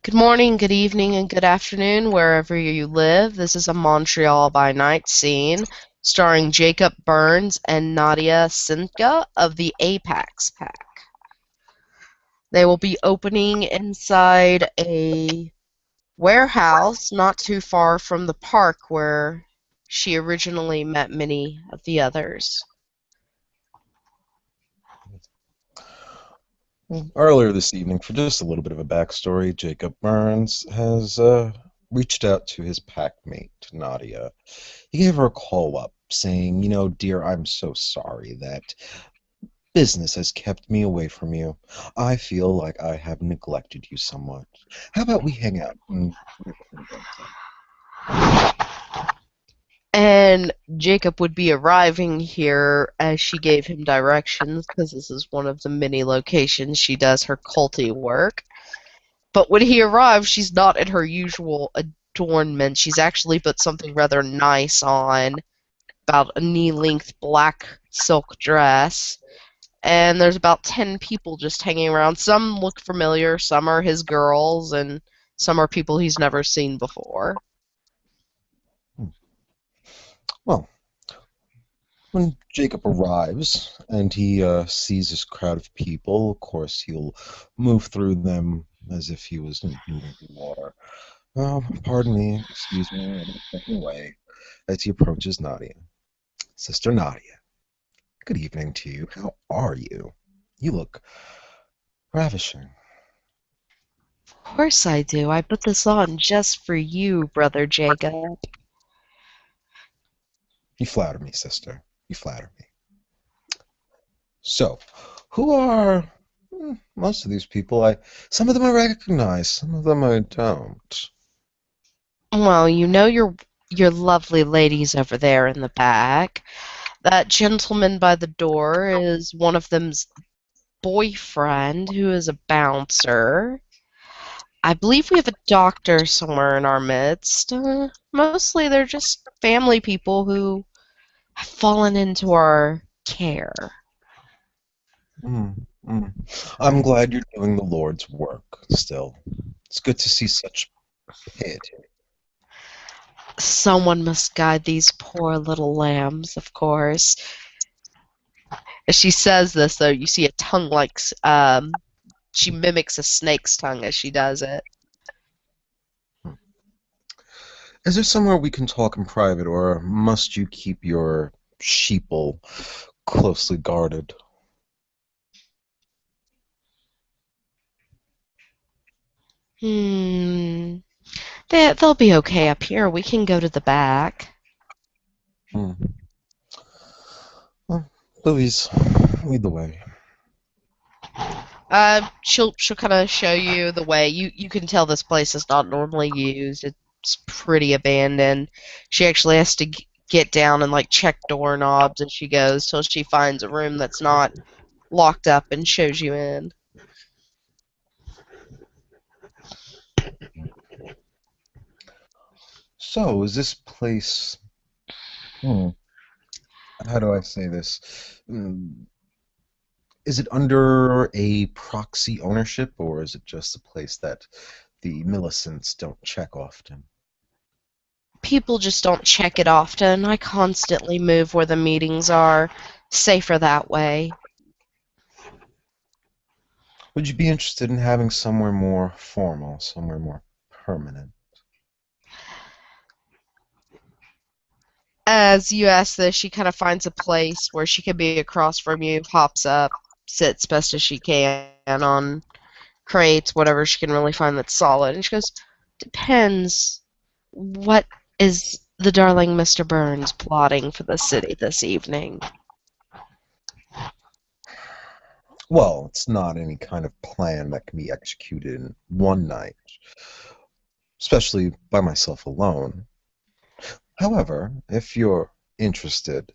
Good morning, good evening, and good afternoon, wherever you live. This is a Montreal by Night scene starring Jacob Burns and Nadia Sintka of the Apex Pack. They will be opening inside a warehouse not too far from the park where she originally met many of the others. Earlier this evening, for just a little bit of a backstory, Jacob Burns has reached out to his packmate, Nadia. He gave her a call up saying, dear, I'm so sorry that business has kept me away from you. I feel like I have neglected you somewhat. How about we hang out and And Jacob would be arriving here as she gave him directions, because this is one of the many locations she does her culty work. But when he arrives, she's not in her usual adornment. She's actually put something rather nice on, about a knee-length black silk dress. And there's about 10 people just hanging around. Some look familiar, some are his girls, and some are people he's never seen before. well, when Jacob arrives and he sees this crowd of people, of course he'll move through them as if he was moving through water. Oh, pardon me, excuse me, I'm stepping away as he approaches Nadia. Sister Nadia, good evening to you. How are you? You look ravishing. Of course I do. I put this on just for you, Brother Jacob. You flatter me, sister. You flatter me. So, who are most of these people? Some of them I recognize, some of them I don't. Well, you know your lovely ladies over there in the back. That gentleman by the door is one of them's boyfriend, who is a bouncer. I believe we have a doctor somewhere in our midst. Mostly they're just family people who have fallen into our care. Mm, I'm glad you're doing the Lord's work still. It's good to see such piety. Someone must guide these poor little lambs, of course. As she says this, though, you see a tongue like she mimics a snake's tongue as she does it. Is there somewhere we can talk in private, or must you keep your sheeple closely guarded? Hmm. They'll be okay up here. We can go to the back. Hmm. Well, please, lead the way. She'll kind of show you the way. You can tell this place is not normally used. It's pretty abandoned. She actually has to get down and like check doorknobs as she goes till she finds a room that's not locked up and shows you in. So, is this place, hmm, how do I say this? Is it under a proxy ownership, or is it just a place that the Millicents don't check often? People just don't check it often. I constantly move where the meetings are. Safer that way. Would you be interested in having somewhere more formal, somewhere more permanent? As you ask this, she kind of finds a place where she can be across from you, hops up, sits best as she can on crates, whatever she can really find that's solid. And she goes, depends. What is the darling Mr. Burns plotting for the city this evening? Well, it's not any kind of plan that can be executed in one night, especially by myself alone. However, if you're interested,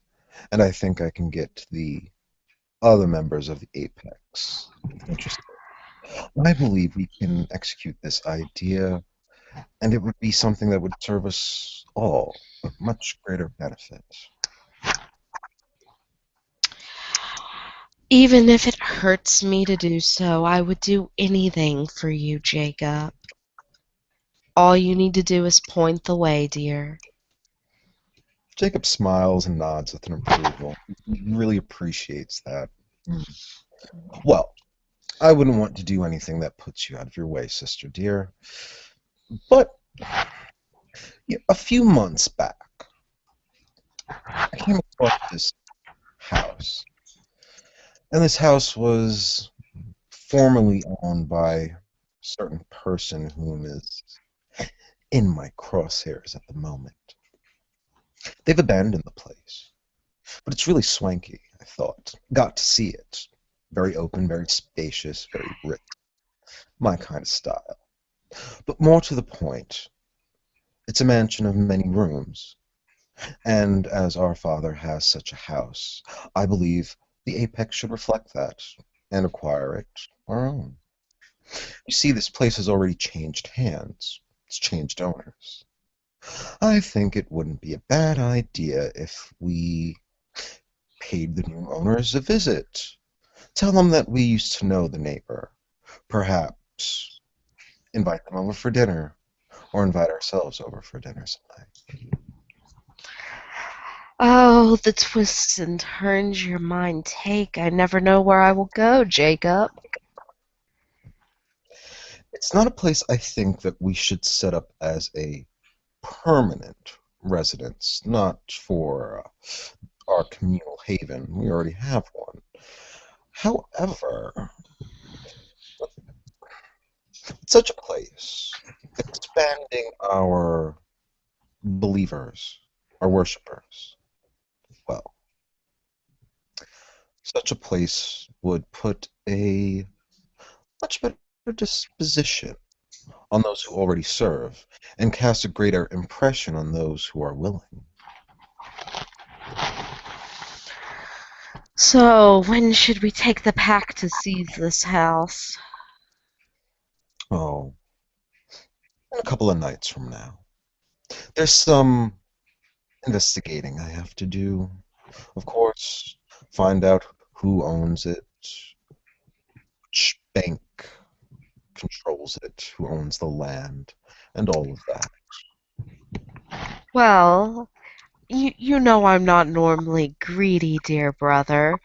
and I think I can get the other members of the Apex interested, I believe we can execute this idea, and it would be something that would serve us all with much greater benefit. Even if it hurts me to do so, I would do anything for you, Jacob. All you need to do is point the way, dear. Jacob smiles and nods with an approval. He really appreciates that. Hmm. Well, I wouldn't want to do anything that puts you out of your way, sister dear. But yeah, a few months back, I came across this house. And this house was formerly owned by a certain person whom is in my crosshairs at the moment. They've abandoned the place, but it's really swanky, I thought. Got to see it. Very open, very spacious, very rich. My kind of style. But more to the point, it's a mansion of many rooms. And as our father has such a house, I believe the apex should reflect that and acquire it our own. You see, this place has already changed hands. It's changed owners. I think it wouldn't be a bad idea if we paid the new owners a visit. Tell them that we used to know the neighbor. Perhaps invite them over for dinner, or invite ourselves over for dinner sometime. Oh, the twists and turns your mind take. I never know where I will go, Jacob. It's not a place I think that we should set up as a permanent residence, not for our communal haven. We already have one. However, such a place, expanding our believers, our worshippers, well, such a place would put a much better disposition on those who already serve and cast a greater impression on those who are willing. So, when should we take the pack to seize this house? Oh, in a couple of nights from now. There's some investigating I have to do. Of course, find out who owns it, which bank controls it, who owns the land, and all of that. Well, you know I'm not normally greedy, dear brother.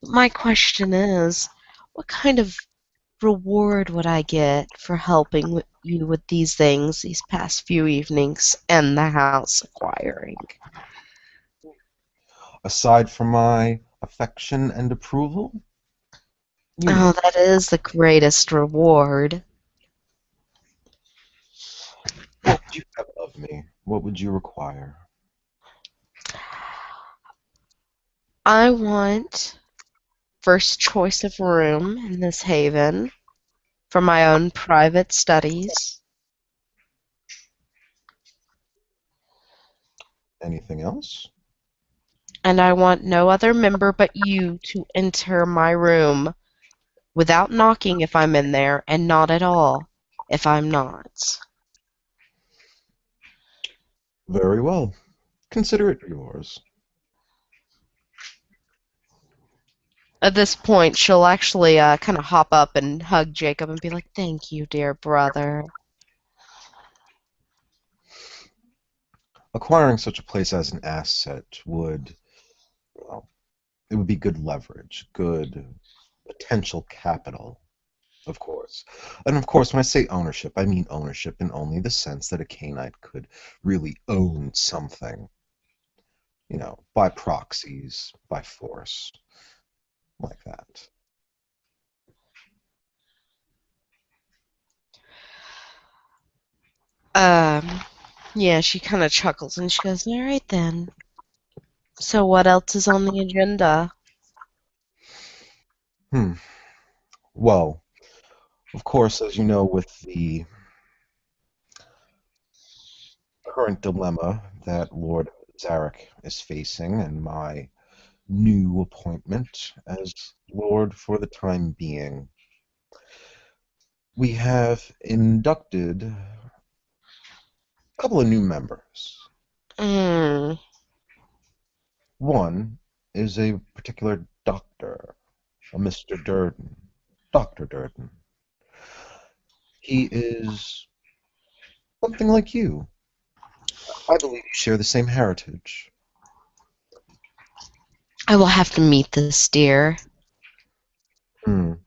My question is, what kind of reward would I get for helping you with these things these past few evenings and the house acquiring? Aside from my affection and approval, you know, Oh, that is the greatest reward. what would you have of me? What would you require? I want first choice of room in this haven for my own private studies, Anything else? and I want no other member but you to enter my room without knocking if I'm in there, and not at all if I'm not. Very well. Consider it yours. At this point, she'll actually kind of hop up and hug Jacob and be like, "Thank you, dear brother." Acquiring such a place as an asset would, well, it would be good leverage, good potential capital, of course. And of course, when I say ownership, I mean ownership in only the sense that a Cainite could really own something, by proxies, by force, like that. Um, yeah, she kind of chuckles and she goes, "All right then. So what else is on the agenda?" Hmm. Well, of course, as you know, with the current dilemma that Lord Zarek is facing and my new appointment as Lord for the time being, we have inducted a couple of new members. Mm. One is a particular doctor, a Mr. Durden, Dr. Durden. He is Something like you. I believe you share the same heritage. I will have to meet this deer. Mm,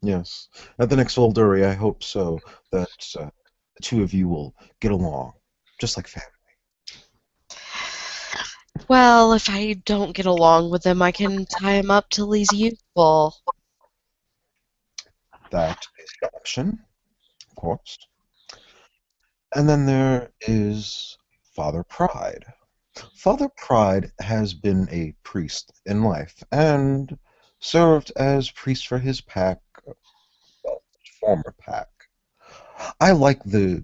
yes. At the next Volduri, I hope so, that the two of you will get along, just like family. Well, if I don't get along with him, I can tie him up till he's useful. That is an option, of course. And then there is Father Pride. Father Pride has been a priest in life and served as priest for his pack, well, former pack. I like the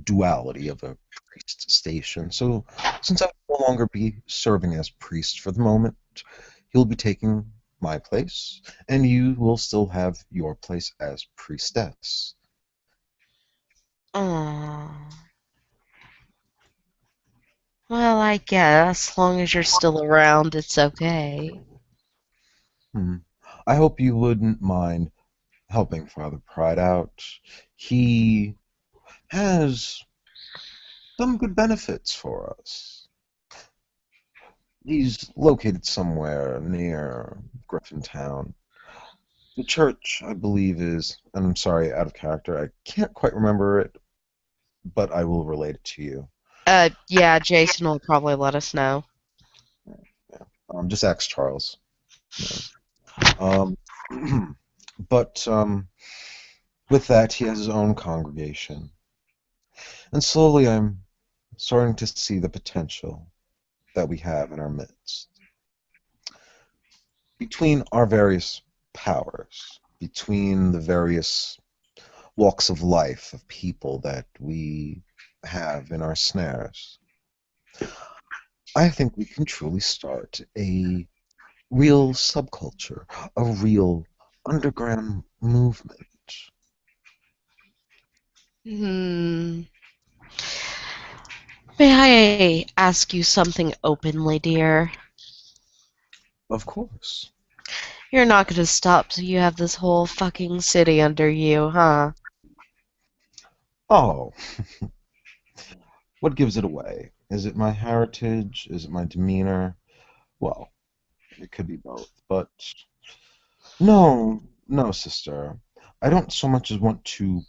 duality of a priest station, so since I will no longer be serving as priest for the moment, he'll be taking my place, and you will still have your place as priestess. Aww. Well, I guess, as long as you're still around, it's okay. Hmm. I hope you wouldn't mind helping Father Pride out. He has some good benefits for us. He's located somewhere near Griffintown. The church, I believe, is, and I'm sorry, out of character. I can't quite remember it, but I will relate it to you. Yeah, Jason will probably let us know. Yeah. Just ask Charles. Yeah. Um, but with that, he has his own congregation, and slowly I'm starting to see the potential that we have in our midst. Between our various powers, between the various walks of life of people that we have in our snares, I think we can truly start a real subculture, a real underground movement. Hmm. May I ask you something openly, dear? Of course. You're not gonna stop till you have this whole fucking city under you, huh? Oh, what gives it away? Is it my heritage? Is it my demeanor? Well, it could be both, but no, no, sister. I don't so much as want to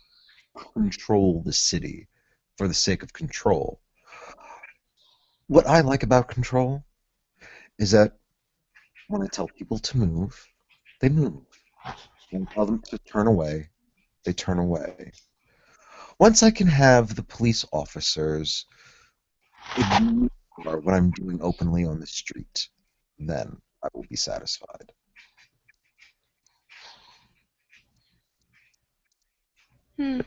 control the city for the sake of control. What I like about control is that when I tell people to move, they move. When I tell them to turn away, they turn away. Once I can have the police officers ignore what I'm doing openly on the street, then I will be satisfied. Hmm.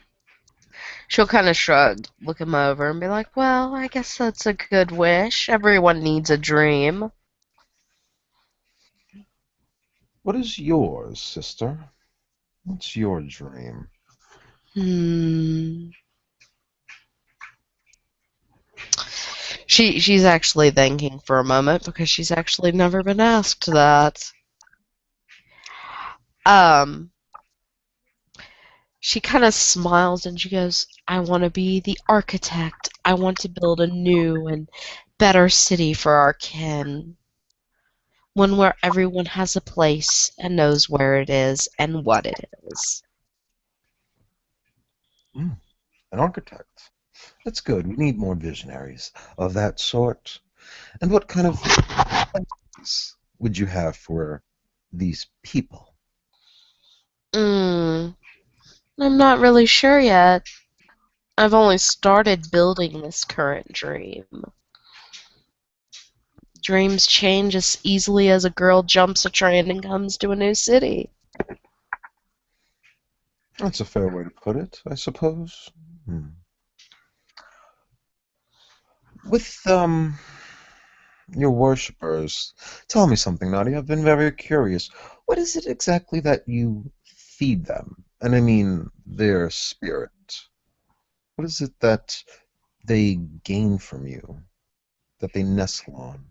She'll kind of shrug, look him over, and be like, well, I guess that's a good wish. Everyone needs a dream. What is yours, sister? What's your dream? Hmm. She's actually thinking for a moment because she's actually never been asked that. Um, she kind of smiles and she goes, I want to be the architect. I want to build a new and better city for our kin. One where everyone has a place and knows where it is and what it is. Mm, an architect. That's good. We need more visionaries of that sort. And what kind of plans would you have for these people? Mm, I'm not really sure yet. I've only started building this current dream. Dreams change as easily as a girl jumps a train and comes to a new city. That's a fair way to put it, I suppose. Hmm. With your worshippers, tell me something, Nadia. I've been very curious. What is it exactly that you feed them? And I mean their spirit. What is it that they gain from you, that they nestle on?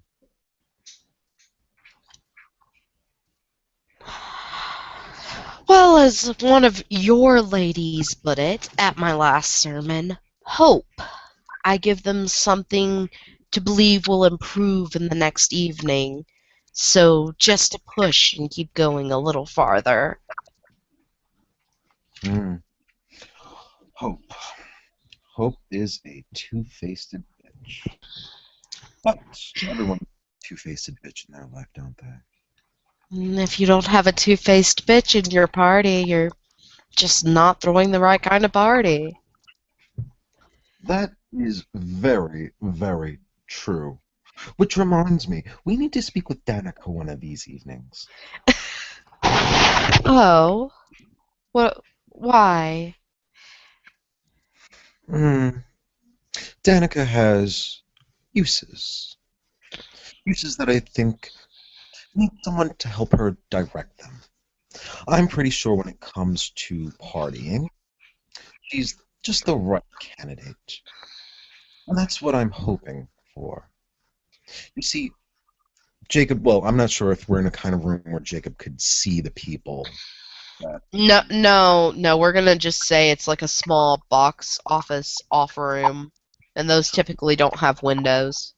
Well, as one of your ladies put it at my last sermon, Hope. I give them something to believe will improve in the next evening. So just to push and keep going a little farther. Hmm. Hope. Hope is a two-faced bitch. But everyone's a two-faced bitch in their life, don't they? And if you don't have a two-faced bitch in your party, you're just not throwing the right kind of party. That is very, very true. Which reminds me, we need to speak with Danica one of these evenings. Oh, what? Why? Hmm. Danica has uses. Uses that I think need someone to help her direct them. I'm pretty sure when it comes to partying, she's just the right candidate. And that's what I'm hoping for. You see, Jacob, well, I'm not sure if we're in a kind of room where Jacob could see the people. That, No, no, no. We're gonna just say it's like a small box office off room, and those typically don't have windows.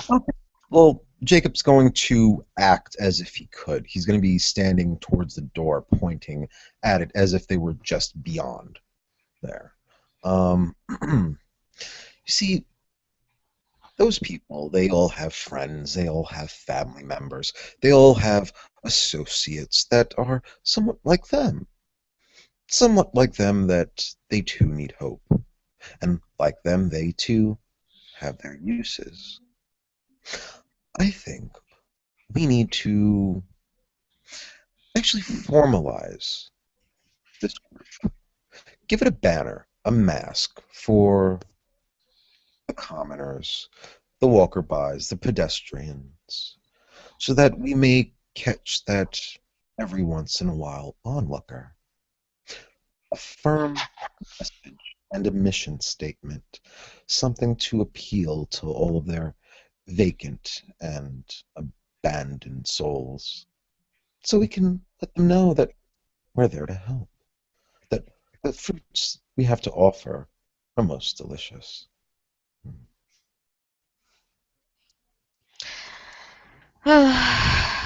okay. Well, Jacob's going to act as if he could. He's going to be standing towards the door, pointing at it as if they were just beyond there. You see, those people, they all have friends, they all have family members, they all have associates that are somewhat like them that they too need hope. And like them, they too have their uses. I think we need to actually formalize this group. Give it a banner, a mask for the commoners, the walker-bys, the pedestrians, so that we may catch that every once in a while onlooker. A firm message and a mission statement, something to appeal to all of their vacant and abandoned souls, so we can let them know that we're there to help, that the fruits we have to offer are most delicious. At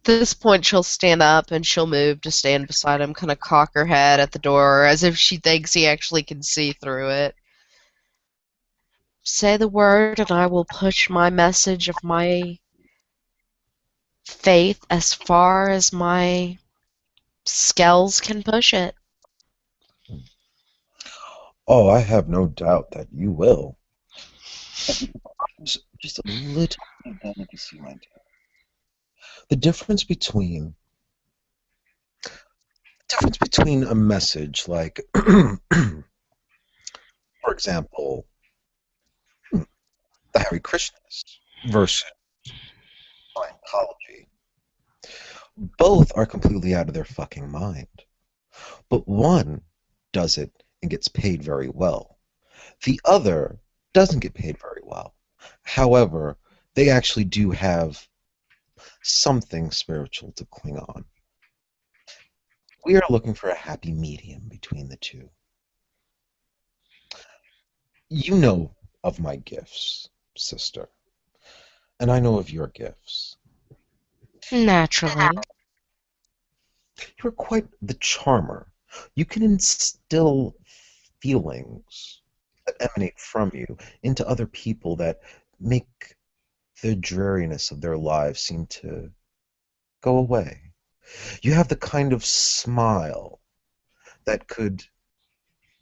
this point, she'll stand up and she'll move to stand beside him, kind of cock her head at the door as if she thinks he actually can see through it. Say the word, and I will push my message of my faith as far as my scales can push it. Oh, I have no doubt that you will. Just a little bit of delicacy, my dear. The difference between a message like, for example, the Hare Krishnas versus Scientology. Both are completely out of their fucking mind. But one does it and gets paid very well. The other doesn't get paid very well. However, they actually do have something spiritual to cling on. We are looking for a happy medium between the two. You know of my gifts, sister, and I know of your gifts. Naturally. You're quite the charmer. You can instill feelings that emanate from you into other people that make the dreariness of their lives seem to go away. You have the kind of smile that could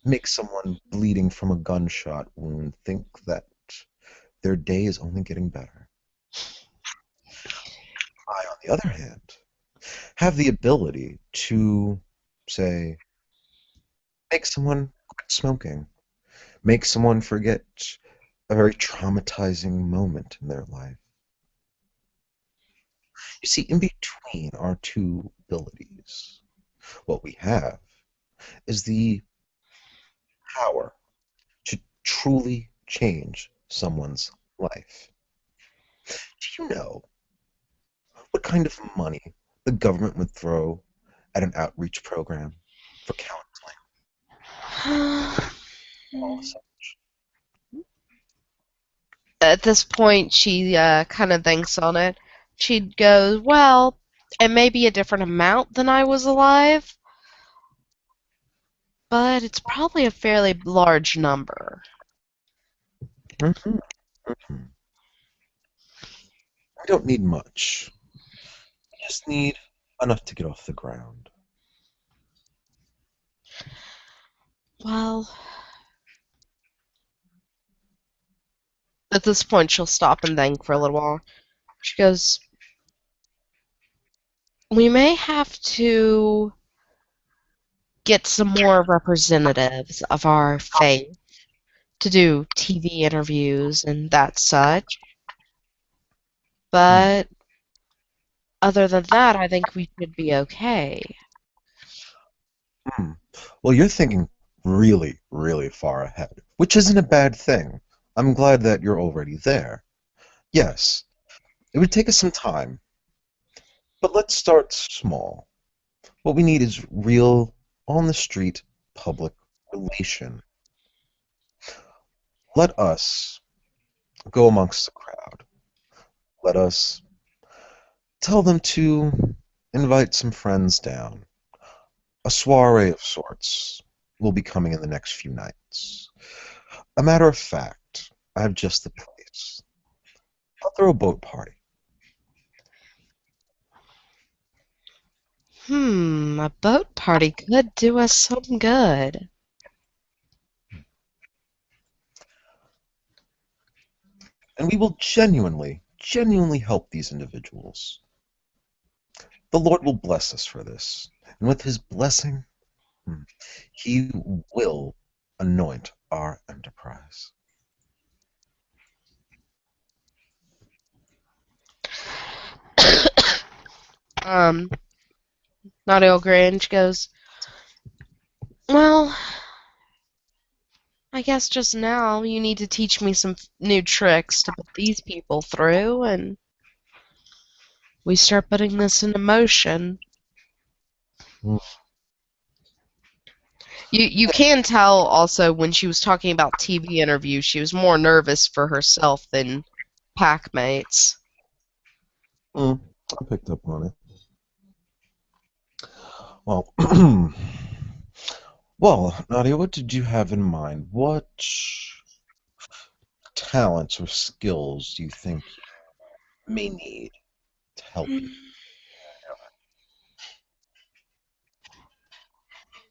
make someone bleeding from a gunshot wound think that their day is only getting better. I, on the other hand, have the ability to, say, make someone quit smoking, make someone forget a very traumatizing moment in their life. You see, in between our two abilities, what we have is the power to truly change someone's life. Do you know what kind of money the government would throw at an outreach program for counseling? At this point, she kind of thinks on it. She goes, well, it may be a different amount than I was alive, but it's probably a fairly large number. Mhm, mhm. I don't need much. I just need enough to get off the ground. Well, at this point, she'll stop and think for a little while. She goes, we may have to get some more representatives of our faith to do TV interviews and that such. Hmm, But other than that, I think we should be okay. hmm. Well, you're thinking really, really far ahead, which isn't a bad thing. I'm glad that you're already there. Yes, it would take us some time, but let's start small. What we need is real, on the street, public relation. Let us go amongst the crowd. Let us tell them to invite some friends down. A soiree of sorts will be coming in the next few nights. A matter of fact, I have just the place. I'll throw a boat party, A boat party could do us some good. and we will genuinely, genuinely help these individuals. The Lord will bless us for this, and with His blessing, hmm, He will anoint our enterprise. um, Nadia Grange goes, well, I guess just now you need to teach me some new tricks to put these people through, and we start putting this into motion. Hmm. You can tell also when she was talking about TV interviews, she was more nervous for herself than pack mates. Hmm, I picked up on it. Well, well, Nadia, what did you have in mind? What talents or skills do you think you may need to help you?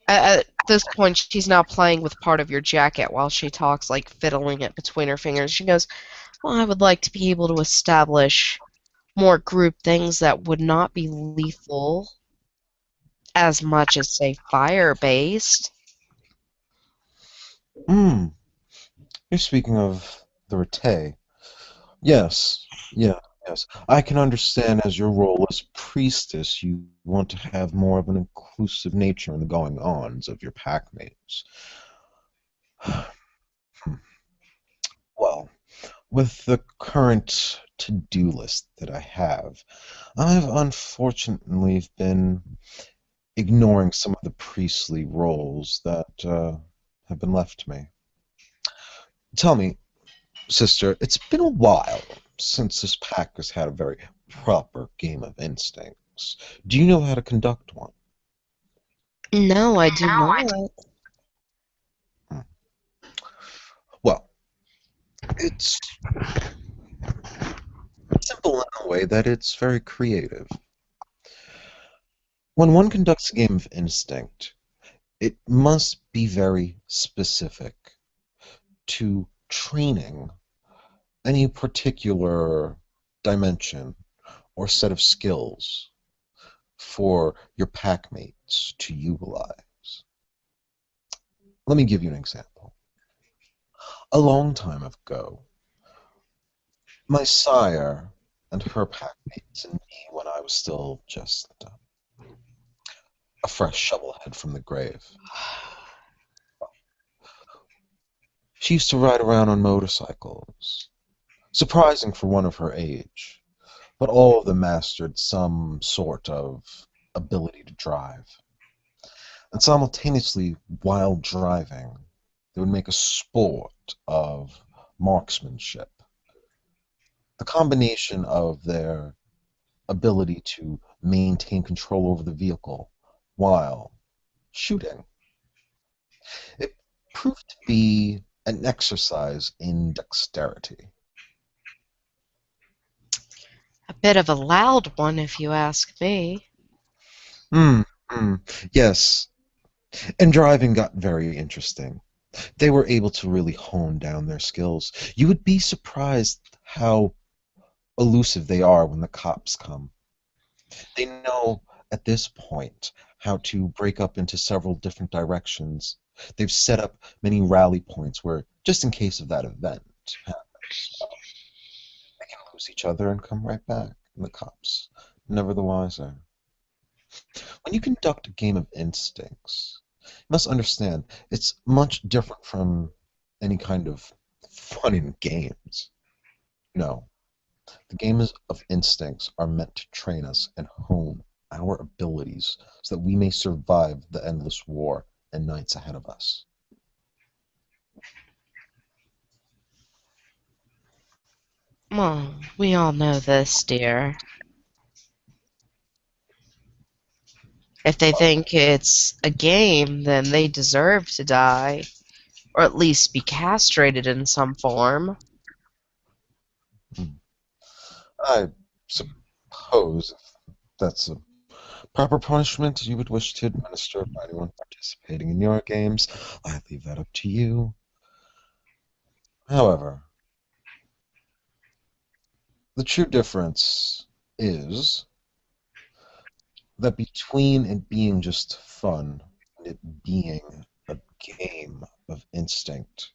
At this point, she's now playing with part of your jacket while she talks, like fiddling it between her fingers. She goes, well, I would like to be able to establish more group things that would not be lethal as much as, say, fire based. Hmm, you're speaking of the Rete. Yes, yeah, yes. I can understand as your role as priestess, you want to have more of an inclusive nature in the going-ons of your packmates. Well, with the current to-do list that I have, I've unfortunately been ignoring some of the priestly roles that have been left to me. Tell me, sister, it's been a while since this pack has had a very proper game of instincts. Do you know how to conduct one? No, I do not. Hmm. Well, it's simple in a way that it's very creative. When one conducts a game of instinct, it must be very specific to training any particular dimension or set of skills for your packmates to utilize. Let me give you an example. A long time ago, my sire and her packmates and me, when I was still just a fresh shovelhead from the grave, she used to ride around on motorcycles, surprising for one of her age, but all of them mastered some sort of ability to drive. And simultaneously, while driving, They would make a sport of marksmanship. The combination of their ability to maintain control over the vehicle while shooting. It proved to be an exercise in dexterity. A bit of a loud one, if you ask me. Hmm, hmm, yes. And driving got very interesting. They were able to really hone down their skills. You would be surprised how elusive they are when the cops come. They know at this point how to break up into several different directions. They've set up many rally points where, just in case of that event happens, they can lose each other and come right back. And the cops, never the wiser. When you conduct a game of instincts, you must understand it's much different from any kind of fun in games. No, the games of instincts are meant to train us and hone our abilities so that we may survive the endless war and nights ahead of us. Well, we all know this, dear. If they think it's a game, then they deserve to die, or at least be castrated in some form. Hmm. I suppose if that's a proper punishment you would wish to administer for anyone participating in your games, I leave that up to you. However, the true difference is that between it being just fun and it being a game of instinct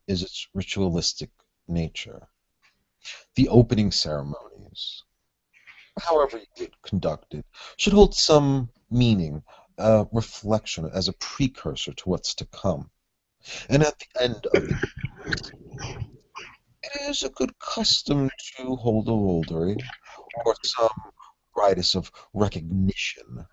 is its ritualistic nature. The opening ceremonies, however you get conducted, should hold some meaning, reflection as a precursor to what's to come. And at the end of the games, it is a good custom to hold a rosary or some ritus of recognition.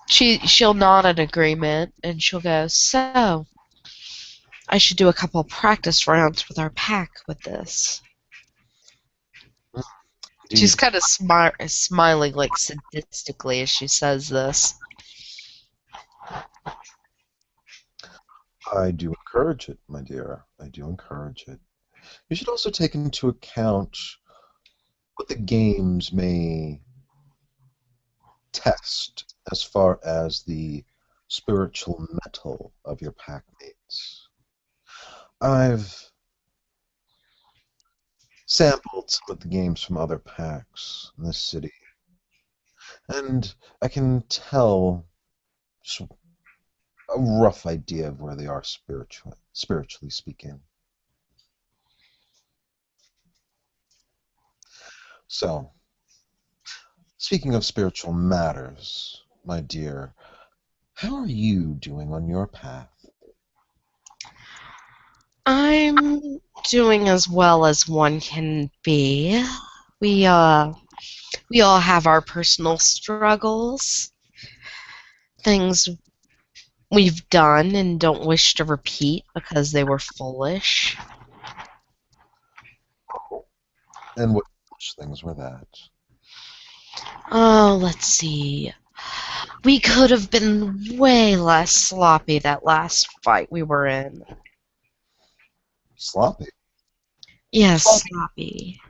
She'll nod in agreement and she'll go, "So, I should do a couple practice rounds with our pack with this." She's Indeed, kind of smiling like sadistically as she says this. I do encourage it, my dear. I do encourage it. You should also take into account what the games may test as far as the spiritual mettle of your packmates. I've sampled some of the games from other packs in this city, and I can tell just a rough idea of where they are spiritually speaking. So, speaking of spiritual matters, my dear, how are you doing on your path? I'm doing as well as one can be. We uh we all have our personal struggles, things we've done and don't wish to repeat because they were foolish. And what foolish things were that? Oh, let's see. We could have been way less sloppy that last fight we were in. Sloppy. Yes, Sloppy. sloppy.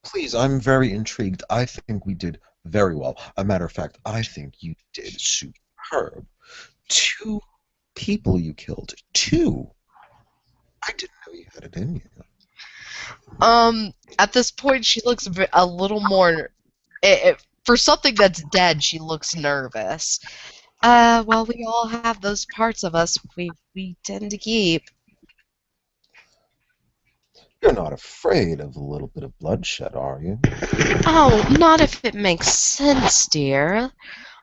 Please, I'm very intrigued. I think we did very well. A matter of fact, I think you did superb. Two people you killed. Two. I didn't know you had it in you. At this point, she looks a little more. For something that's dead, she looks nervous. Well, we all have those parts of us we tend to keep. You're not afraid of a little bit of bloodshed, are you? Oh, not if it makes sense, dear.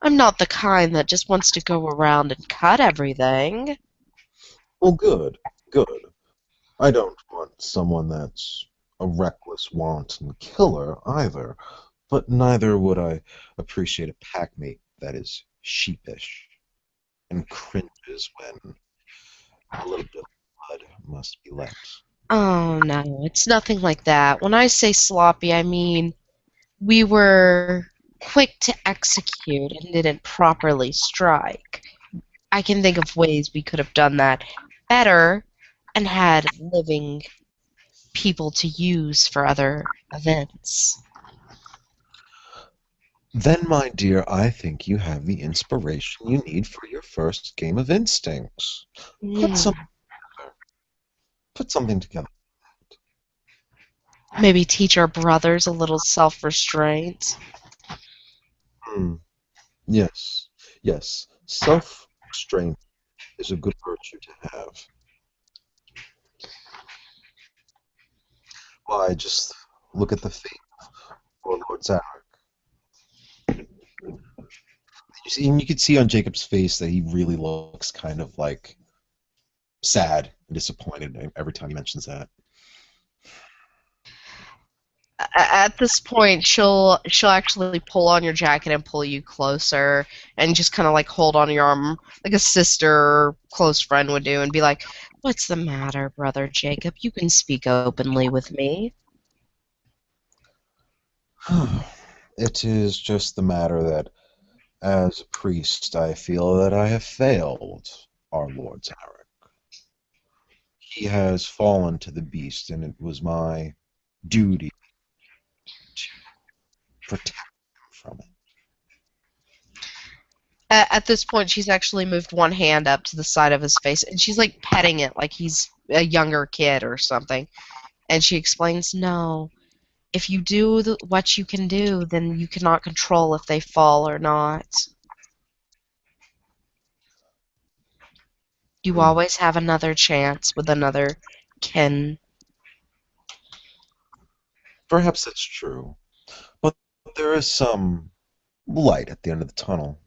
I'm not the kind that just wants to go around and cut everything. Well, good. Good. I don't want someone that's a reckless, wanton killer either, but neither would I appreciate a packmate that is sheepish and cringes when a little bit of blood must be let. Oh no, it's nothing like that. When I say sloppy, I mean we were quick to execute and didn't properly strike. I can think of ways we could have done that better and had living people to use for other events. Then, my dear, I think you have the inspiration you need for your first game of instincts. Put some, Hmm. put something together. Maybe teach our brothers a little self-restraint. Hmm. Yes, yes. Self-restraint is a good virtue to have. Why, just look at the fate of Lord Zarek. You see, and you can see on Jacob's face that he really looks kind of like sad and disappointed every time he mentions that. At this point, she'll actually pull on your jacket and pull you closer, and just kind of like hold on your arm like a sister or close friend would do, and be like, "What's the matter, brother Jacob? You can speak openly with me." It is just the matter that, as a priest, I feel that I have failed our Lord Zarek. He has fallen to the beast, and it was my duty to protect him from it. At this point, she's actually moved one hand up to the side of his face, and she's like petting it like he's a younger kid or something. And she explains, "No, if you do what you can do, then you cannot control if they fall or not. You Hmm. always have another chance with another kin." Perhaps that's true, but there is some light at the end of the tunnel.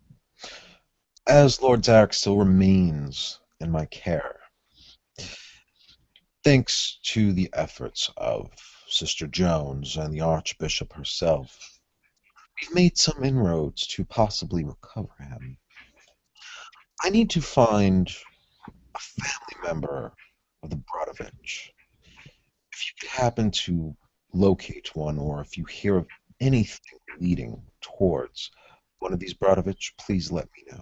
As Lord Zarek still remains in my care, thanks to the efforts of Sister Jones and the Archbishop herself, we've made some inroads to possibly recover him. I need to find a family member of the Brodovich. If you could happen to locate one, or if you hear of anything leading towards one of these Brodovich, please let me know.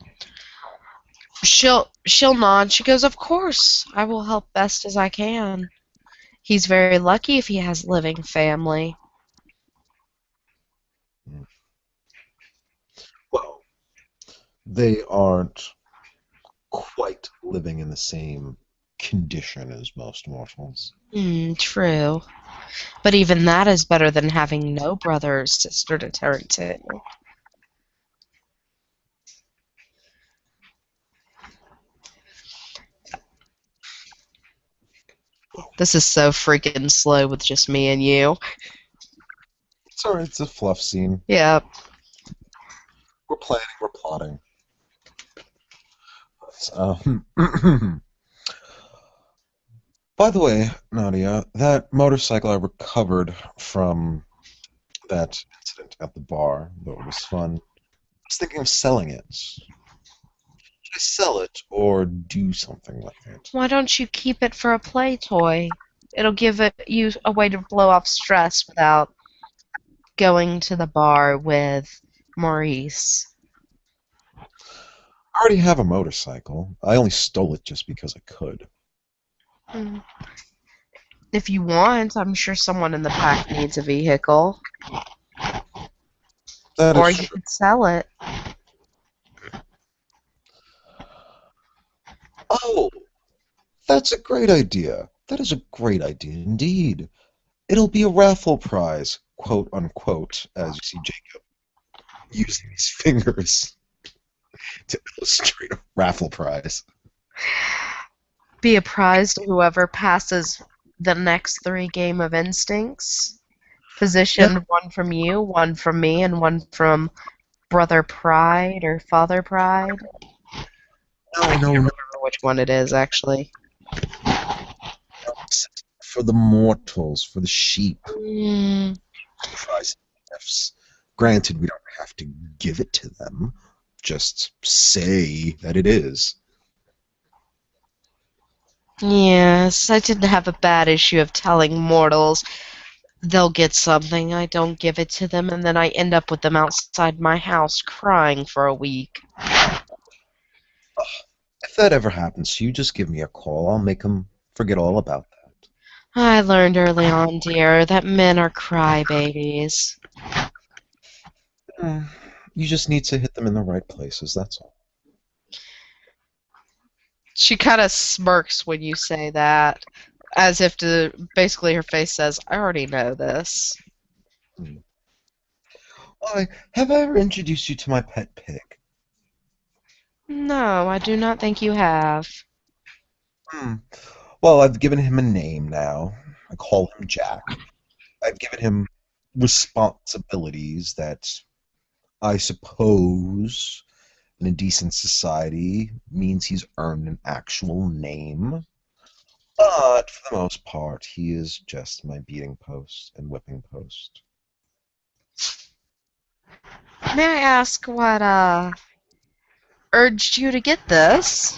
She'll nod. She goes, "Of course, I will help best as I can. He's very lucky if he has living family." Mm. Well, they aren't quite living in the same condition as most mortals. True. But even that is better than having no brother or sister to turn to. This is so freaking slow with just me and you. It's alright, it's a fluff scene. Yeah. We're planning, we're plotting. By the way, Nadia, that motorcycle I recovered from that incident at the bar, though it was fun, I was thinking of selling it. Should I sell it or do something with it? Why don't you keep it for a play toy? It'll give you a way to blow off stress without going to the bar with Maurice. I already have a motorcycle. I only stole it just because I could. Mm. If you want, I'm sure someone in the pack needs a vehicle. That is Or you true. could sell it. Oh, that's a great idea. That is a great idea indeed. It'll be a raffle prize, quote unquote, as you see Jacob using his fingers to illustrate a raffle prize. Be a prize to whoever passes the next three game of instincts. Yeah, Positioned one from you, one from me, and one from Brother Pride or Father Pride. I no, can't no, no. remember which one it is, actually. for the mortals, for the sheep. Mm, Sacrifice gifts. Granted, we don't have to give it to them. Just say that it is. yes, I didn't have a bad issue of telling mortals they'll get something. I don't give it to them, and then I end up with them outside my house crying for a week. If that ever happens to you, just give me a call. I'll make them forget all about that. I learned early on, dear, that men are crybabies. Hmm. You just need to hit them in the right places, that's all. She kind of smirks when you say that, as if to basically her face says, I already know this. Hmm. Why, have I ever introduced you to my pet pig? No, I do not think you have. Hmm. Well, I've given him a name now. I call him Jack. I've given him responsibilities that I suppose in a decent society means he's earned an actual name. But for the most part, he is just my beating post and whipping post. May I ask what urged you to get this?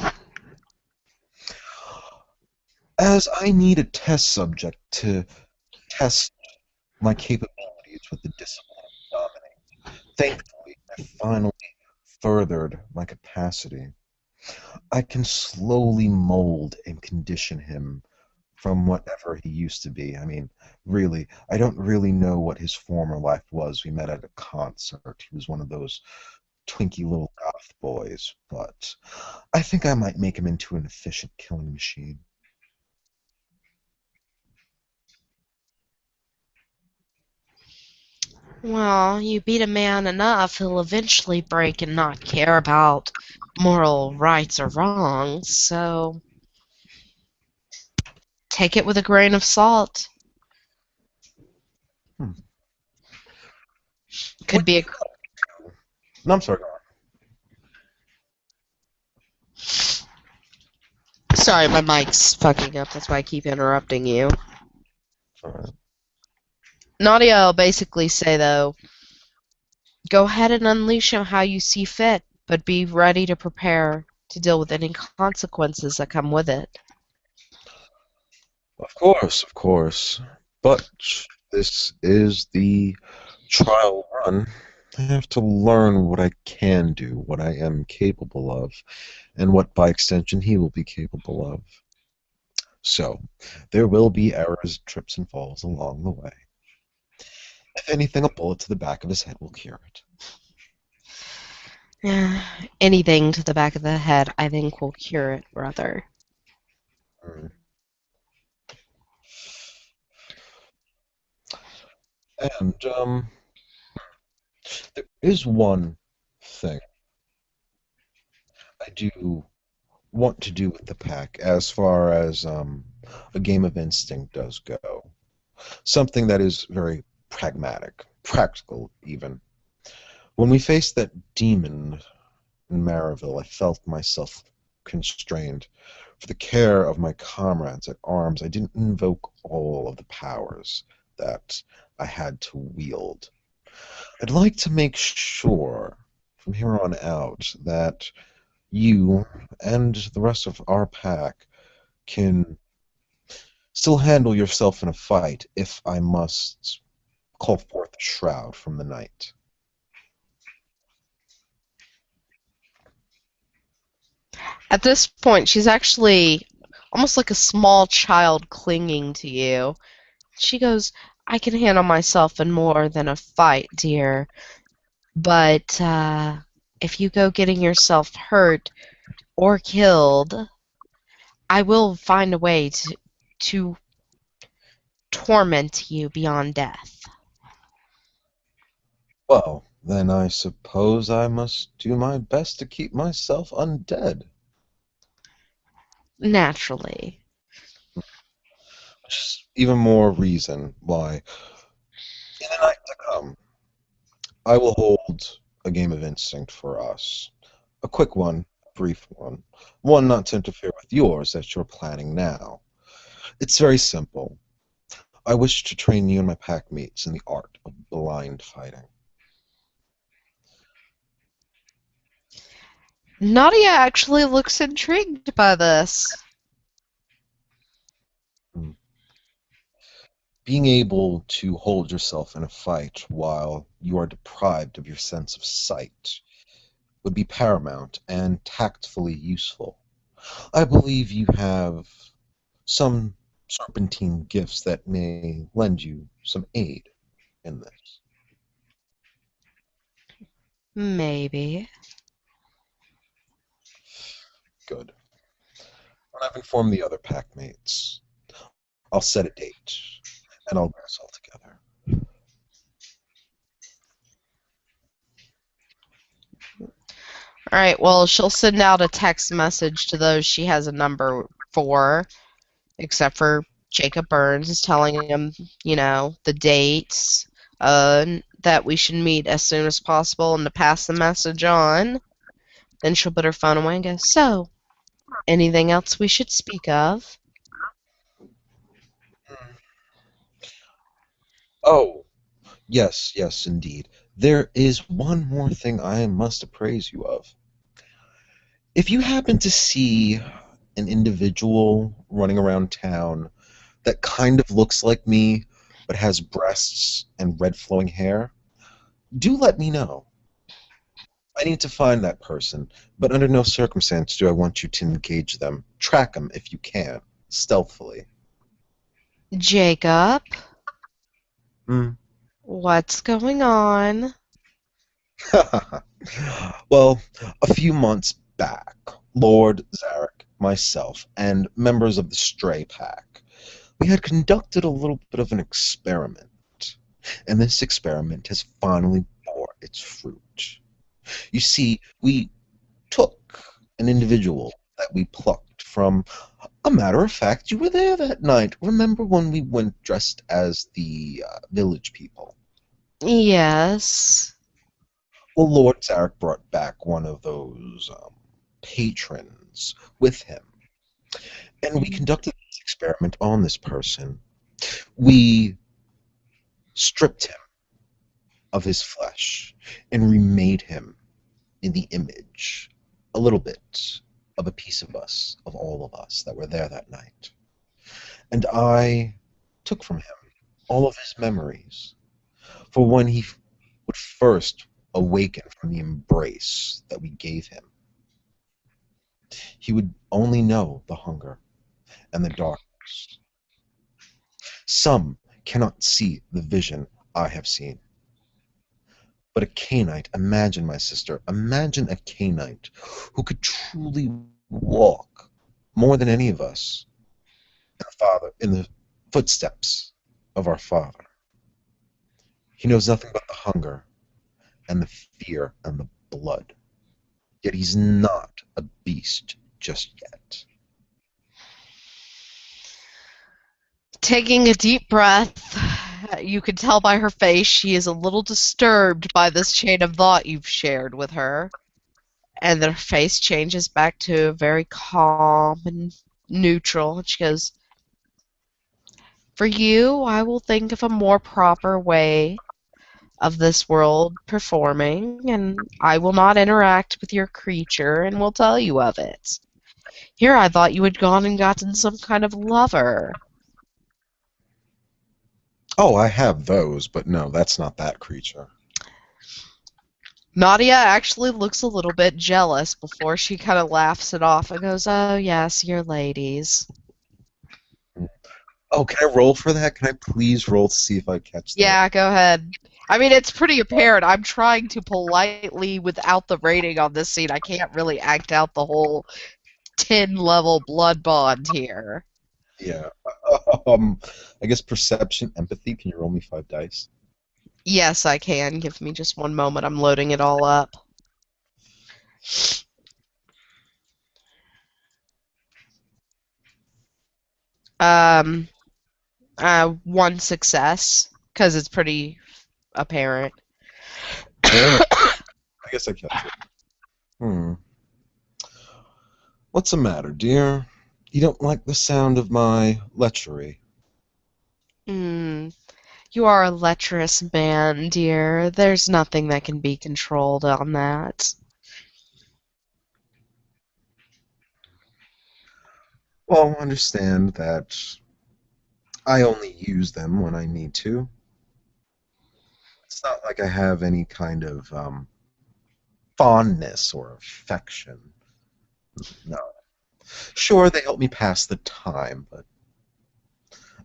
As I need a test subject to test my capabilities with the discipline of dominate. Thankfully, I finally furthered my capacity. I can slowly mold and condition him from whatever he used to be. I mean, really, I don't really know what his former life was. We met at a concert. He was one of those twinky little goth boys, but I think I might make him into an efficient killing machine. Well, you beat a man enough, he'll eventually break and not care about moral rights or wrongs, so take it with a grain of salt. Hmm. Could Would be a. you like to? No, I'm sorry. Go Sorry, my mic's fucking up, that's why I keep interrupting you. on. All right. Nadia will basically say, though, go ahead and unleash him how you see fit, but be ready to prepare to deal with any consequences that come with it. Of course, of course. But this is the trial run. I have to learn what I can do, what I am capable of, and what by extension he will be capable of. So, there will be errors, trips, and falls along the way. If anything, a bullet to the back of his head will cure it. Anything to the back of the head, I think, will cure it, brother. Mm. And there is one thing I do want to do with the pack as far as a game of instinct does go. Something that is very pragmatic, practical even. When we faced that demon in Maraville, I felt myself constrained. For the care of my comrades at arms, I didn't invoke all of the powers that I had to wield. I'd like to make sure from here on out that you and the rest of our pack can still handle yourself in a fight if I must call forth a shroud from the night. At this point, she's actually almost like a small child clinging to you. She goes, I can handle myself in more than a fight, dear. But if you go getting yourself hurt or killed, I will find a way to torment you beyond death. Well, then I suppose I must do my best to keep myself undead. Naturally. Which is even more reason why, in the night to come, I will hold a game of instinct for us. A quick one, a brief one not to interfere with yours that you're planning now. It's very simple. I wish to train you and my pack mates in the art of blind fighting. Nadia actually looks intrigued by this. Hmm. Being able to hold yourself in a fight while you are deprived of your sense of sight would be paramount and tactfully useful. I believe you have some serpentine gifts that may lend you some aid in this. Maybe. Good. When I've informed the other pack mates, I'll set a date and I'll bring us all together. Alright, well, she'll send out a text message to those she has a number for, except for Jacob Burns, telling him, the dates, that we should meet as soon as possible and to pass the message on. Then she'll put her phone away and go, "So, anything else we should speak of?" Oh, yes, yes, indeed. There is one more thing I must appraise you of. If you happen to see an individual running around town that kind of looks like me but has breasts and red flowing hair, do let me know. I need to find that person, but under no circumstance do I want you to engage them. Track them if you can, stealthily. Jacob, Hmm. what's going on? Well, a few months back, Lord Zarek, myself, and members of the Stray Pack, we had conducted a little bit of an experiment, and this experiment has finally bore its fruit. You see, we took an individual that we plucked from. A matter of fact, you were there that night. Remember when we went dressed as the village people? Yes. Well, Lord Zarek brought back one of those patrons with him, and we conducted this experiment on this person. We stripped him of his flesh and remade him in the image, a little bit of a piece of us, of all of us that were there that night. And I took from him all of his memories for when he would first awaken from the embrace that we gave him. He would only know the hunger and the darkness. Some cannot see the vision I have seen. But a Canaanite, imagine, my sister, imagine a Canaanite who could truly walk more than any of us in the footsteps of our Father. He knows nothing but the hunger and the fear and the blood. Yet he's not a beast just yet. Taking a deep breath, you can tell by her face she is a little disturbed by this chain of thought you've shared with her. And then her face changes back to very calm and neutral. And she goes, "For you, I will think of a more proper way of this world performing, and I will not interact with your creature and will tell you of it. Here I thought you had gone and gotten some kind of lover." Oh, I have those, but no, that's not that creature. Nadia actually looks a little bit jealous before she kind of laughs it off and goes, "Oh, yes, your ladies." Oh, can I roll for that? Can I please roll to see if I catch that? Yeah, go ahead. I mean, it's pretty apparent. I'm trying to politely, without the rating on this scene, I can't really act out the whole 10 level blood bond here. Yeah. Um, I guess perception, empathy. Can you roll me 5 dice? Yes, I can. Give me just one moment. I'm loading it all up. Um, one success, because it's pretty apparent. I guess I catch it. Hmm. What's the matter, dear? You don't like the sound of my lechery? Mm, you are a lecherous man, dear. There's nothing that can be controlled on that. Well, understand that I only use them when I need to. It's not like I have any kind of fondness or affection. No. Sure, they help me pass the time, but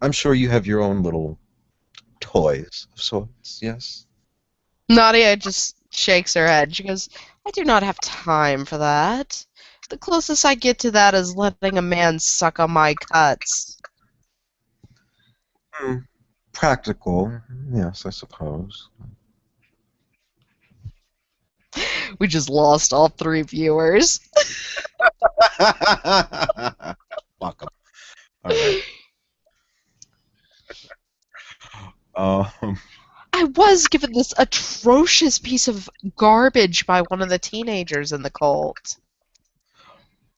I'm sure you have your own little toys of sorts, yes? Nadia just shakes her head. She goes, I do not have time for that. The closest I get to that is letting a man suck on my cuts. Hmm. Practical, yes, I suppose. We just lost all three viewers. Fuck 'em. All right. Um, I was given this atrocious piece of garbage by one of the teenagers in the cult.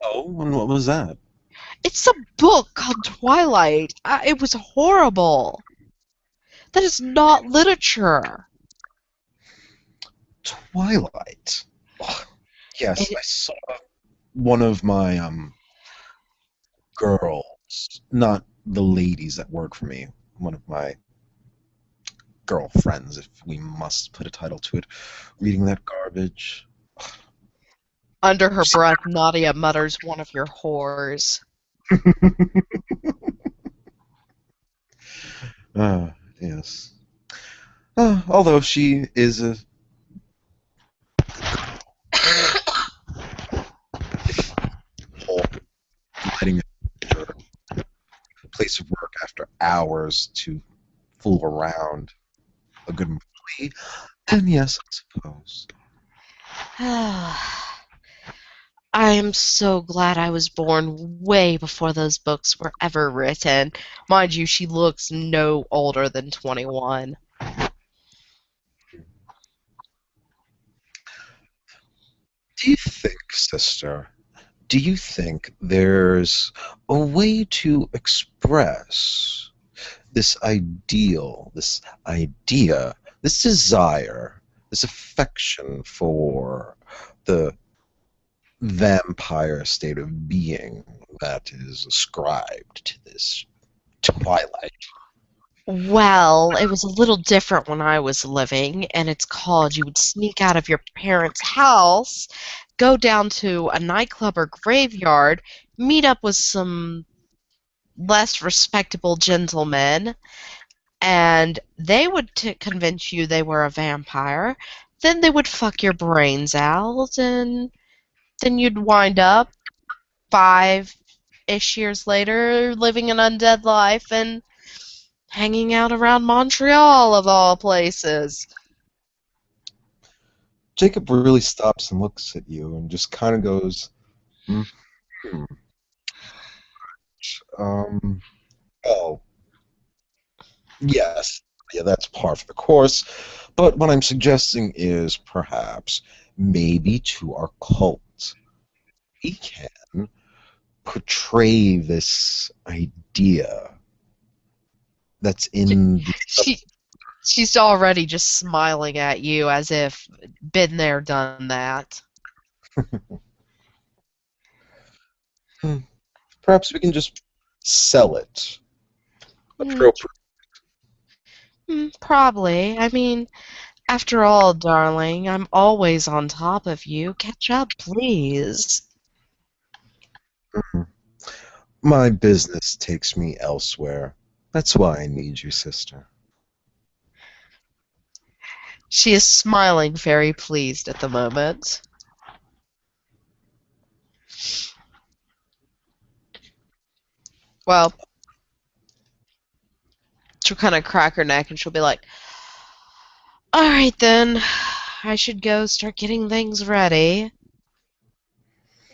oh, and what was that? It's a book called Twilight. It was horrible. That is not literature. Twilight. Ugh. Yes, It, I saw one of my girls, not the ladies that work for me, one of my girlfriends, if we must put a title to it, reading that garbage. under her breath, Nadia mutters one of your whores. Yes. Although she is a whole letting her place of work after hours to fool around a good employee, then yes, I suppose. I am so glad I was born way before those books were ever written. Mind you, she looks no older than 21. Do you think, sister, do you think there's a way to express this ideal, this idea, this desire, this affection for the vampire state of being that is ascribed to this twilight? Well, it was a little different when I was living, and it's called you would sneak out of your parents' house, go down to a nightclub or graveyard, meet up with some less respectable gentlemen, and they would convince you they were a vampire. Then they would fuck your brains out, and then you'd wind up 5-ish years later living an undead life and hanging out around Montreal, of all places. Jacob really stops and looks at you and just kind of goes, hmm, um, oh, yes, yeah, that's par for the course. But what I'm suggesting is perhaps maybe to our cult, we can portray this idea that's in the She she's already just smiling at you as if been there, done that. hmm, perhaps we can just sell it Hmm, appropriately. probably. I mean, after all, darling, I'm always on top of you. Catch up, please. My business takes me elsewhere. That's why I need you, sister. She is smiling, very pleased at the moment. Well, she'll kind of crack her neck and she'll be like, all right then, I should go start getting things ready.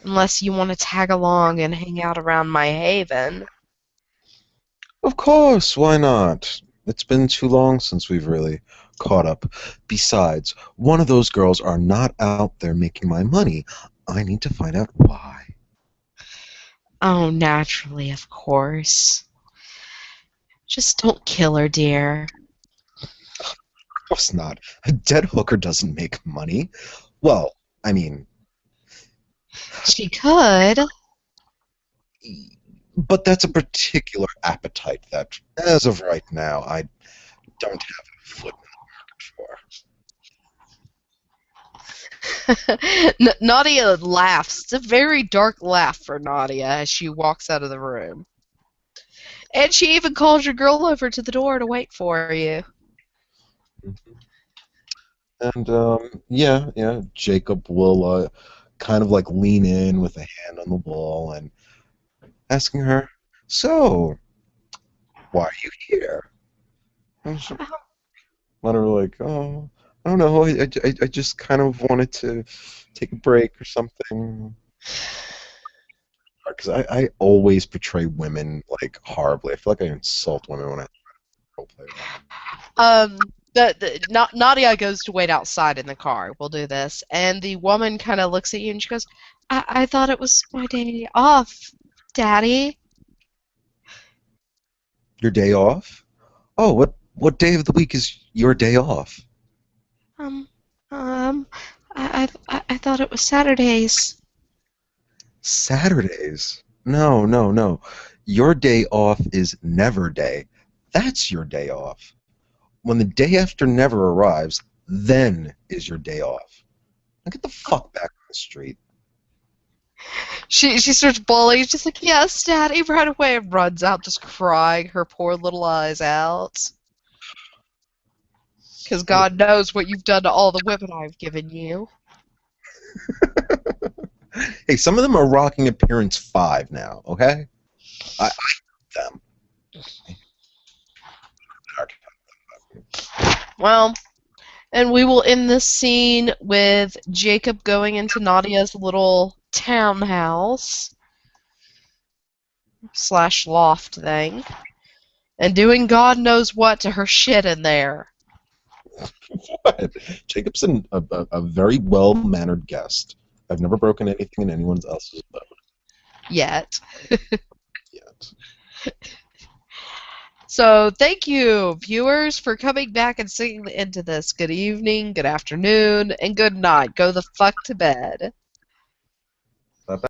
Unless you want to tag along and hang out around my haven. Of course, why not? It's been too long since we've really caught up. Besides, one of those girls are not out there making my money. I need to find out why. Oh, naturally, of course. Just don't kill her, dear. Of course not. A dead hooker doesn't make money. Well, I mean, She could. but that's a particular appetite that, as of right now, I don't have a foot for. Nadia laughs. It's a very dark laugh for Nadia as she walks out of the room. And she even calls your girl over to the door to wait for you. And yeah, Jacob will kind of like lean in with a hand on the wall and asking her, "So, why are you here?" And she'll let her like, "Oh, I don't know. I just kind of wanted to take a break or something." Because I always portray women like horribly. I feel like I insult women when I roleplay them. Nadia goes to wait outside in the car. We'll do this, and the woman kind of looks at you and she goes, "I thought it was my day off, Daddy." Your day off? Oh, what day of the week is your day off? Um, um, I thought it was Saturdays. Saturdays. No, no, no. Your day off is never day. That's your day off. When the day after never arrives, then is your day off. Now get the fuck back on the street. She starts bawling. She's just like, "Yes, Daddy," right away, and runs out, just crying her poor little eyes out. Because God knows what you've done to all the women I've given you. Hey, some of them are rocking appearance 5 now, okay? I them. Well, and we will end this scene with Jacob going into Nadia's little townhouse slash loft thing and doing God knows what to her shit in there. What? Jacob's a very well-mannered guest. I've never broken anything in anyone else's abode Yet. yet. So thank you, viewers, for coming back and singing into this. Good evening, good afternoon, and good night. Go the fuck to bed. Bye-bye.